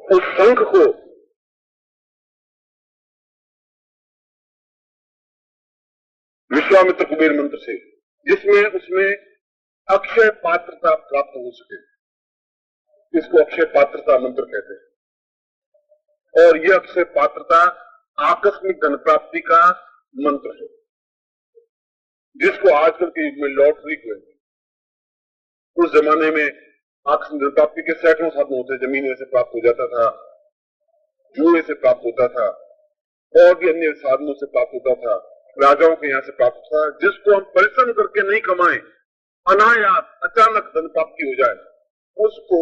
उस शंख को विश्वामित्र कुबेर मंत्र से, जिसमें उसमें अक्षय पात्रता प्राप्त हो सके, इसको अक्षय पात्रता मंत्र कहते हैं। और यह अक्षय पात्रता आकस्मिक धन प्राप्ति का मंत्र है, जिसको आजकल के युग में लॉटरी कहते हैं। उस जमाने में आकस्मिक धन प्राप्ति के सैकड़ों साधन होते, जमीन से प्राप्त हो जाता था, जुए से प्राप्त होता था, और भी अन्य साधनों से प्राप्त होता था, राजाओं के यहां से प्राप्त था, जिसको हम परिश्रम करके नहीं कमाएं, अनायास अचानक धन प्राप्ति हो जाए, उसको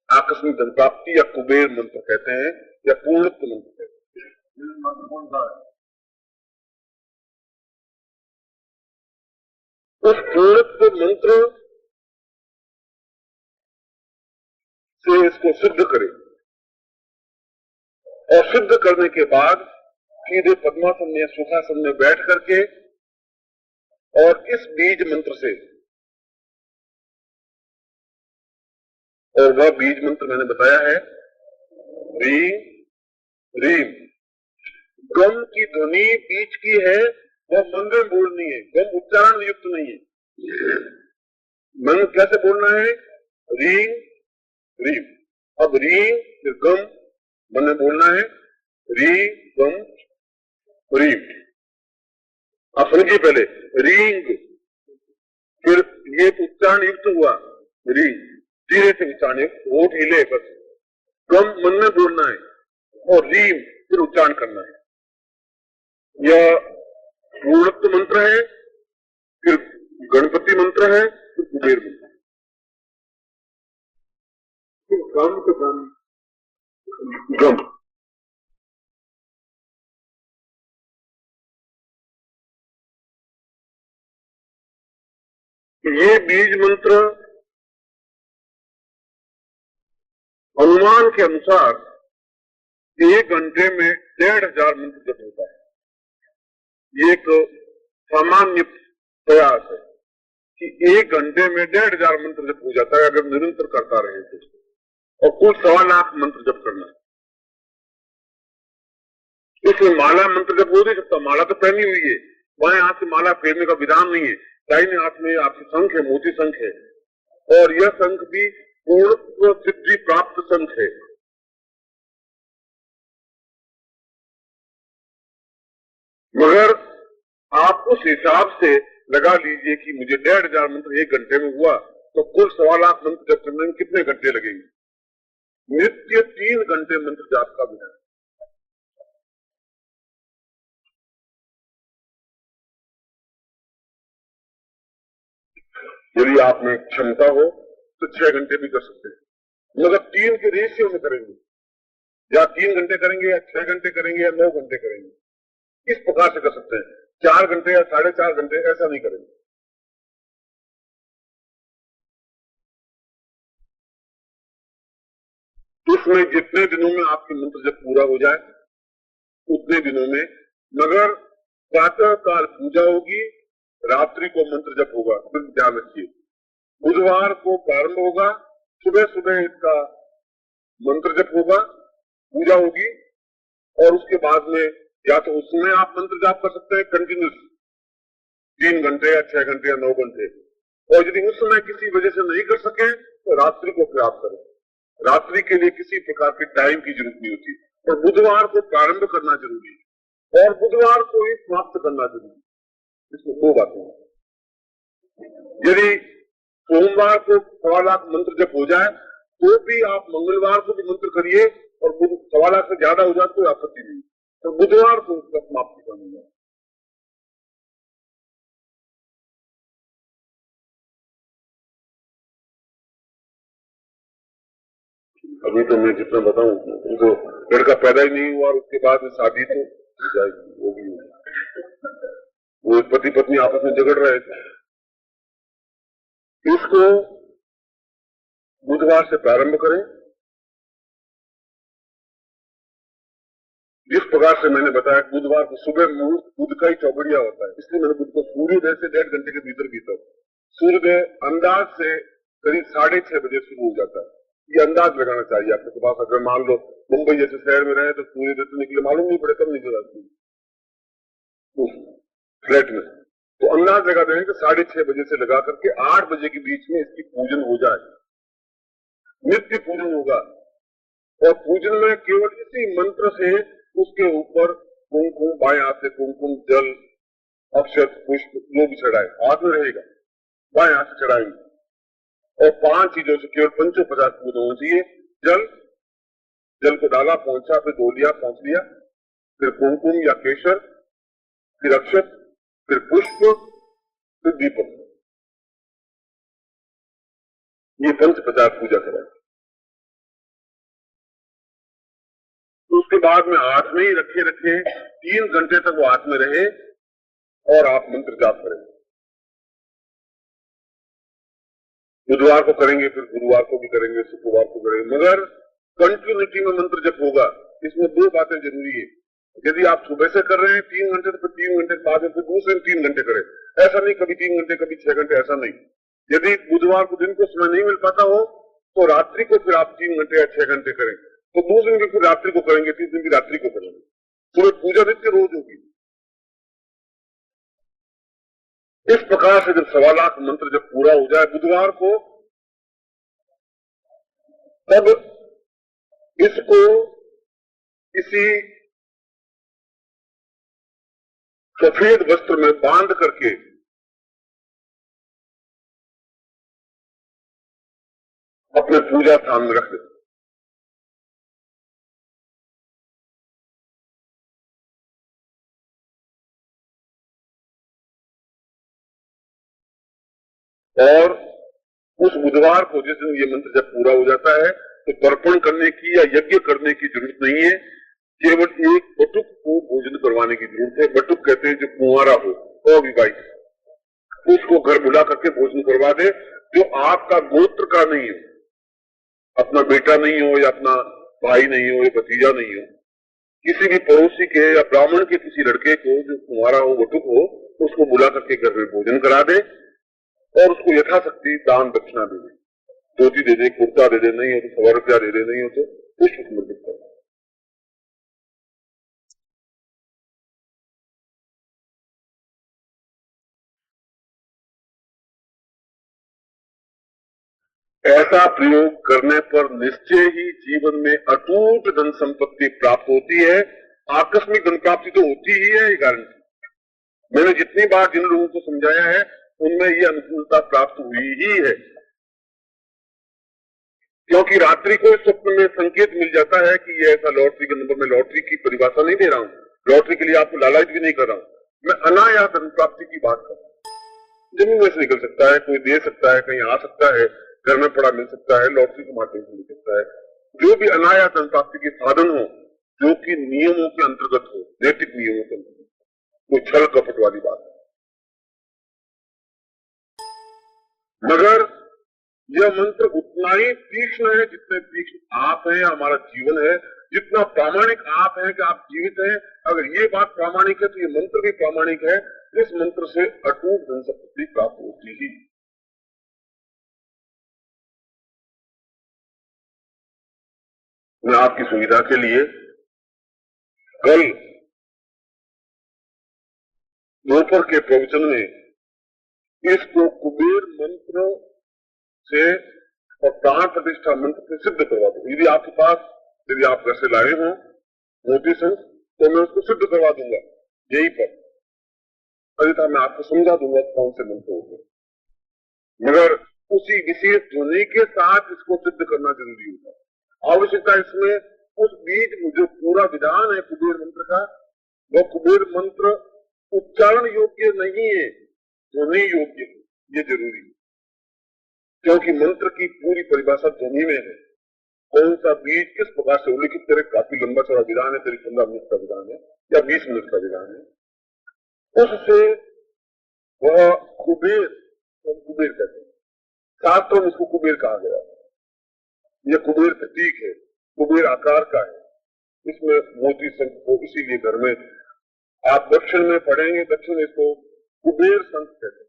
आकस्मिक धन प्राप्ति या कुबेर मंत्र कहते हैं, या पूर्णत्व मंत्र कहते हैं। उस पूर्णत्व मंत्र से इसको सिद्ध करें, और सिद्ध करने के बाद सीधे पद्मासन में सुखासन में बैठ करके, और इस बीज मंत्र से, और वह बीज मंत्र मैंने बताया है रीम रीम। गम की ध्वनि बीच की है, वह मन में बोलनी है, गम उच्चारण युक्त नहीं है। मन कैसे बोलना है? रीम रीम। अब रीम फिर गम, मन में बोलना है री गम रीम। अब समझिए, पहले रींग, फिर ये उच्चारण युक्त हुआ री, धीरे से उच्चारण युक्त, होठ हिले बस, गम मन में बोलना है, और रीम फिर उच्चारण करना है। यह पूर्णत्व मंत्र है, फिर गणपति मंत्र है, फिर कुबेर मंत्र है। फिर गम तो गम ये बीज मंत्र अनुमान के अनुसार 1 घंटे में 1500 मंत्र जप होता है। ये एक सामान्य प्रयास है कि 1 घंटे में 1500 मंत्र जप हो जाता है, अगर निरंतर करता रहे तो, और कुल 1.25 लाख मंत्र जप करना है। इसमें माला मंत्र जप हो नहीं सकता, माला तो पहनी हुई है, बाएं हाथ से माला फेरने का विधान नहीं है, दाहिने हाथ में आपकी शंख है, मोती शंख है, और यह शंख भी पूर्ण सिद्धि प्राप्त शंख है। मगर आप उस हिसाब से लगा लीजिए कि मुझे 1500 मंत्र 1 घंटे में हुआ, तो कुल 1.25 लाख मंत्र जप करने में कितने घंटे लगेंगे? नित्य 3 घंटे मंत्र जाप का विधान। यदि आप में क्षमता हो तो 6 घंटे भी कर सकते हैं, मगर 3 के रेशियो में करेंगे, या 3 घंटे करेंगे, या 6 घंटे करेंगे, या 9 घंटे करेंगे, इस प्रकार से कर सकते हैं। 4 घंटे या 4.5 घंटे ऐसा नहीं करेंगे। इसमें जितने दिनों में आपकी मंत्र जब पूरा हो जाए उतने दिनों में, मगर प्रातः काल पूजा होगी, रात्रि को मंत्र जप होगा, फिर ध्यान रखिए। बुधवार को प्रारंभ होगा, सुबह सुबह इसका मंत्र जप होगा, पूजा होगी, और उसके बाद में या तो उसमें आप मंत्र जाप कर सकते हैं कंटिन्यूस 3 घंटे या 6 घंटे या 9 घंटे, और यदि उस समय किसी वजह से नहीं कर सके तो रात्रि को प्रयास करें। रात्रि के लिए किसी प्रकार के टाइम की जरूरत नहीं होती, और बुधवार को प्रारंभ करना जरूरी है, और बुधवार को ही समाप्त करना जरूरी है। इसमें 2 बातें हैं। यदि सोमवार को 1.25 लाख मंत्र जब हो जाए तो भी आप मंगलवार को भी मंत्र करिए, और 1.25 लाख से ज्यादा हो जाए तो आपत्ति नहीं, तो बुधवार को उसका समाप्ति करनी है। अभी तो मैं जितना बताऊं, तो लड़का पैदा ही नहीं हुआ और उसके बाद में शादी तो हो जाएगी, वो भी वो पति पत्नी आपस में झगड़ रहे थे। इसको बुधवार से प्रारंभ करें, जिस प्रकार से मैंने बताया बुधवार को सुबह मुहूर्त बुध का ही चौबड़िया होता है, इसलिए मैंने बुध को सूर्योदय से 1.5 घंटे के भीतर सूर्योदय अंदाज से करीब 6:30 बजे शुरू हो जाता है, ये अंदाज लगाना चाहिए आपके पास। अगर मान लो मुंबई जैसे शहर में रहे तो सूर्य देते निकले, मालूम नहीं पड़े कब निकल आती फ्लैट में, तो अंदाज लगा देंगे कि 6:30 बजे से लगा करके 8 बजे के बीच में इसकी पूजन हो जाए, नित्य पूजन होगा। और पूजन में केवल इसी मंत्र से उसके ऊपर कुमकुम, बाएं हाथ से कुमकुम, जल, अक्षत, पुष्प जो भी चढ़ाए हाथ में रहेगा, बाएं हाथ से चढ़ाएंगे। और 5 चीजों से केवल 550 पूजन होना चाहिए। जल को डाला, पहुंचा, फिर धो लिया, पहुंच लिया, फिर कुमकुम या केसर, फिर अक्षत, फिर पुष्प, फिर दीपक, ये 550 पूजा करें। तो उसके बाद में हाथ में ही रखे 3 घंटे तक वो हाथ में रहे और आप मंत्र जाप करें। बुधवार को करेंगे, फिर गुरुवार को भी करेंगे, शुक्रवार को करेंगे, मगर कंटिन्यूटी में मंत्र जप होगा। इसमें 2 बातें जरूरी है। यदि आप सुबह से कर रहे हैं 3 घंटे, तो फिर 3 घंटे के बाद फिर दूसरे 3 घंटे करें। ऐसा नहीं कभी 3 घंटे कभी 6 घंटे, ऐसा नहीं। यदि बुधवार को दिन को समय नहीं मिल पाता हो तो रात्रि को फिर आप 3 घंटे या 6 घंटे करें, तो दूसरे दिन फिर रात्रि को करेंगे, 3 दिन की रात्रि को करेंगे। तो पूजा नित्य रोज होगी। इस प्रकार से जब 1.25 लाख मंत्र जब पूरा हो जाए बुधवार को, तब इसको किसी सफेद वस्त्र में बांध करके अपने पूजा स्थान में रख देते। और उस बुधवार को जिस दिन ये मंत्र जब पूरा हो जाता है तो तर्पण करने की या यज्ञ करने की जरूरत नहीं है, केवल एक बटुक को भोजन करवाने की जरूरत है। बटुक कहते हैं जो कुंवारा हो, अविवाहित, उसको घर बुला करके भोजन करवा दे, जो आपका गोत्र का नहीं हो, अपना बेटा नहीं हो या अपना भाई नहीं हो या भतीजा नहीं हो, किसी भी पड़ोसी के या ब्राह्मण के किसी लड़के को जो कुंवारा हो, बटुक हो, उसको बुला करके घर में भोजन करा दे और उसको यथाशक्ति दान दक्षिणा दे दे। धोती दे दे, कुर्ता दे दे, नहीं हो तो 100 रुपया दे दे, नहीं हो तो पुष्प समर्पित कर। ऐसा प्रयोग करने पर निश्चय ही जीवन में अटूट धन संपत्ति प्राप्त होती है। आकस्मिक धन प्राप्ति तो होती ही है, ये गारंटी। मैंने जितनी बार जिन लोगों को समझाया है उनमें ये अनुकूलता प्राप्त हुई ही है, क्योंकि रात्रि को स्वप्न में संकेत मिल जाता है कि ये ऐसा लॉटरी का नंबर। मैं लॉटरी की परिभाषा नहीं दे रहा हूं, लॉटरी के लिए आपको लालच भी नहीं कर रहा हूं, मैं अनायास धन प्राप्ति की बात कर रहा हूं। जमीन में से निकल सकता है, कोई दे सकता है, कहीं आ सकता है, घर में पड़ा मिल सकता है, लॉटरी के माध्यम से मिल सकता है। जो भी अनायास धन प्राप्ति के साधन हो, जो कि नियमों के अंतर्गत हो, नैतिक नियमों के अंतर्गत, कोई छल कपट वाली बात। मगर यह मंत्र उतना ही तीक्ष्ण है जितने तीक्ष्ण आप हैं, हमारा जीवन है, जितना प्रामाणिक आप हैं कि आप जीवित हैं। अगर ये बात प्रामाणिक है तो ये मंत्र भी प्रामाणिक है। इस मंत्र से अटूट धन संपत्ति प्राप्त होती ही। मैं आपकी सुविधा के लिए कल दोपहर के प्रवचन में इसको कुबेर मंत्र से और प्राण प्रतिष्ठा मंत्र से सिद्ध करवा दूंगा। यदि आपके पास, यदि आप घर से लाए हो नोटिस, तो मैं उसको सिद्ध करवा दूंगा यहीं पर, अन्यथा मैं आपको समझा दूंगा कौन से मंत्र होते। मगर उसी विशेष ध्वनि के साथ इसको सिद्ध करना जरूरी होगा। आवश्यकता इसमें उस बीच जो पूरा विधान है कुबेर मंत्र का, वह कुबेर मंत्र उच्चारण योग्य नहीं है, ध्वनि योग्य है, ये जरूरी है। क्योंकि मंत्र की पूरी परिभाषा ध्वनि में है। कौन सा बीज किस प्रकार से उल्लिखित करे, काफी लंबा चौड़ा विधान है, करीब 15 मिनट का विधान है या 20 मिनट का विधान है। उससे वह कुबेर, कुबेर कहते हैं, शास्त्रों में इसको कुबेर कहा गया। यह कुबेर प्रतीक है, कुबेर आकार का है, इसमें मोती शंख को इसीलिए घर में आप दक्षिण में पढ़ेंगे, दक्षिण में इसको कुबेर शंख कहते हैं।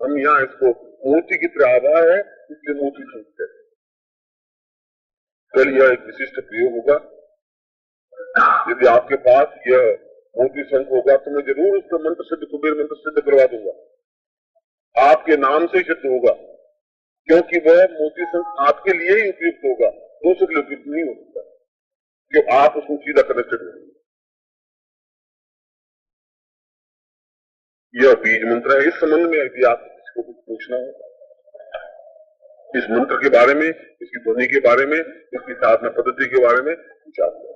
हम यहाँ इसको मोती की तरह आभा है, इसलिए मोती शंख कहते हैं। कल यह एक विशिष्ट प्रयोग होगा। यदि आपके पास यह मोती शंख होगा तो मैं जरूर उसका मंत्र सिद्ध, कुबेर मंत्र सिद्ध करवा दूंगा। आपके नाम से सिद्ध होगा, क्योंकि वह मोती शंख आपके लिए ही उपयुक्त होगा, दूसरे के लिए उपयुक्त नहीं हो सकता, क्यों आप उसको सीधा कनेक्टेड होंगे। यह बीज मंत्र है। इस संबंध में यदि आप किसी को कुछ पूछना हो, इस मंत्र के बारे में, इसकी ध्वनि के बारे में, इसकी साधना पद्धति के बारे में विचार करें।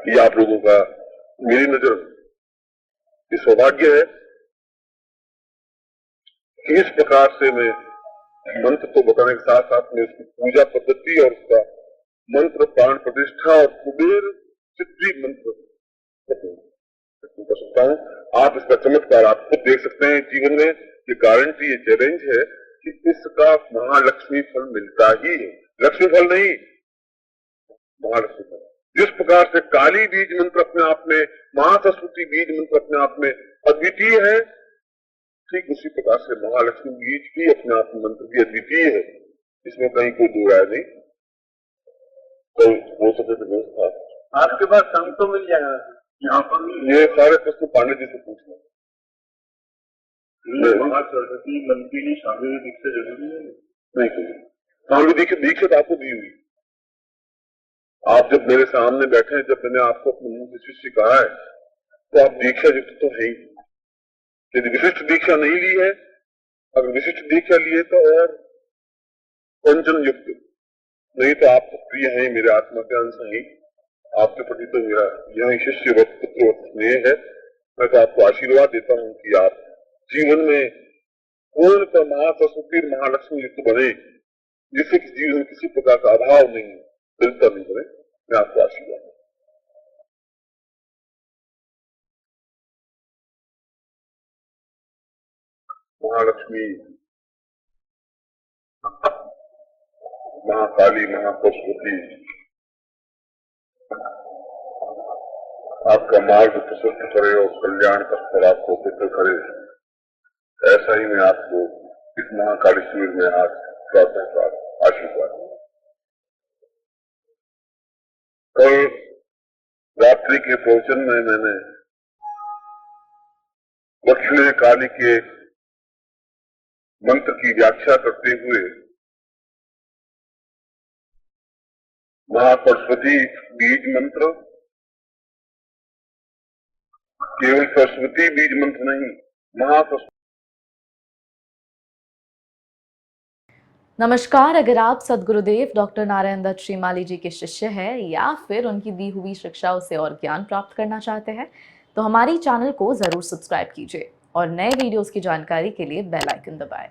ये आप लोगों का मेरी नजर ये सौभाग्य है कि इस प्रकार से मैं मंत्र तो बताने के साथ साथ में उसकी पूजा पद्धति और उसका मंत्र प्राण प्रतिष्ठा और कुबेर सिद्धि मंत्र कर सकता हूं। आप इसका चमत्कार आप खुद देख सकते हैं जीवन में। ये गारंटी, ये चैलेंज है कि इसका महालक्ष्मी फल मिलता ही है। लक्ष्मी फल नहीं, महालक्ष्मी फल। जिस प्रकार से काली बीज मंत्र अपने आप में, महासरस्वती बीज मंत्र अपने आप में अद्वितीय है, ठीक उसी प्रकार से महालक्ष्मी बीज भी अपने आप में मंत्र भी अद्वितीय है। इसमें कहीं कोई दो राय नहीं। तो हो सके तो व्यवस्था आपके पास संग तो मिल जाएगा यहाँ पर। ये सारे प्रश्न पांडे जी से पूछना। महासरस्वती मंत्र के लिए स्वामी दीक्षा जरूरी है? नहीं, स्वामी दीक्षित आपको दी हुई। आप जब मेरे सामने बैठे हैं, जब मैंने आपको अपने मुंह से शिष्य कहा है, तो आप दीक्षा युक्त तो है ही। यदि विशिष्ट दीक्षा नहीं ली है, अगर विशिष्ट दीक्षा लिए तो और पंचन युक्त, नहीं तो आप प्रिय हैं, मेरे आत्मा के अंश हैं। आपके प्रति तो मेरा यह शिष्यवत पुत्रवत स्नेह है। मैं तो आपको आशीर्वाद देता हूं कि आप जीवन में पूर्णतः महासरस्वती महालक्ष्मी युक्त बने, जिससे कि जीवन में किसी प्रकार का अभाव नहीं, दरिद्रता नहीं बने। मैं आपको आशीर्वाद दूं। महालक्ष्मी, महाकाली, महासरस्वती आपका मार्ग प्रशस्त करे और कल्याण का फल आपको उपलब्ध करे, ऐसा ही मैं आपको इस महाकाली शिविर में आज प्रार्थना का आशीर्वाद। कल रात्रि के प्रवचन में मैंने दक्षिण काली के मंत्र की व्याख्या करते हुए महासरस्वती बीज मंत्र, केवल सरस्वती बीज मंत्र नहीं, महासरस्वती। नमस्कार। अगर आप सद्गुरुदेव डॉक्टर नारायण दत्त श्रीमाली जी के शिष्य हैं या फिर उनकी दी हुई शिक्षाओं से और ज्ञान प्राप्त करना चाहते हैं तो हमारी चैनल को जरूर सब्सक्राइब कीजिए और नए वीडियोस की जानकारी के लिए बेल आइकन दबाएं।